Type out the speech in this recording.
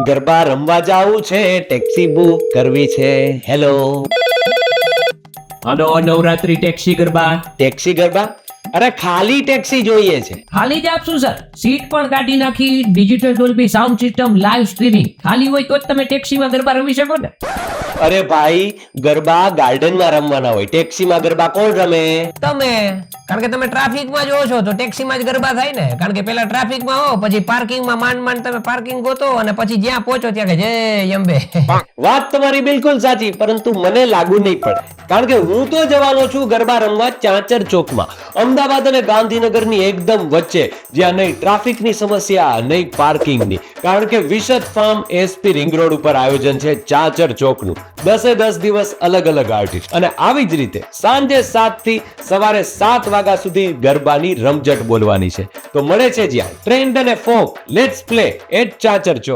ગરબા રમવા જાવું છે, ટેક્સી બુક કરવી છે. Hello, hello Navratri taxi garba. Taxi garba? અરે ખાલી ટેક્સી જોઈએ છે. ખાલી જ આપશું સર, સીટ પણ કાઢી નાખી, digital Dolby sound system, live streaming. ખાલી હોય તો જ તમે ટેક્સીમાં ગરબા રમી શકો ને. અરે ભાઈ, ગરબા ગાર્ડનમાં રમવાના હોય, ટેક્સીમાં ગરબા કોણ રમે? તમે, કારણ કે તમે ટ્રાફિકમાં જ હો છો તો ટેક્સીમાં જ ગરબા થાય ને. કારણ કે પેલા ટ્રાફિકમાં હો, પછી પાર્કિંગમાં માંડ તમે પાર્કિંગ ગોતો અને પછી જ્યાં પહોંચો ત્યાં કે જય અંબે. વાત તમારી બિલકુલ સાચી, પરંતુ મને લાગુ નહીં પડે, કારણ કે હું તો જવાનો છું ગરબા રમવા ચાચર ચોકમાં, અમદાવાદ અને ગાંધીનગરની એકદમ વચ્ચે, જ્યાં નહીં ટ્રાફિકની સમસ્યા નહીં પાર્કિંગની, કારણ કે વિશદ ફાર્મ એસપી રિંગ રોડ ઉપર આયોજન છે ચાચર ચોકનું. 10 દિવસ અલગ અલગ આર્ટિસ્ટ, અને આવી જ રીતે સાંજે 7 થી સવારે 7 વાગ્યા સુધી ગરબાની રમઝટ બોલવાની છે. તો મળે છે જ્યાં ટ્રેન્ડ અને folk, let's play at Chachar Chowk.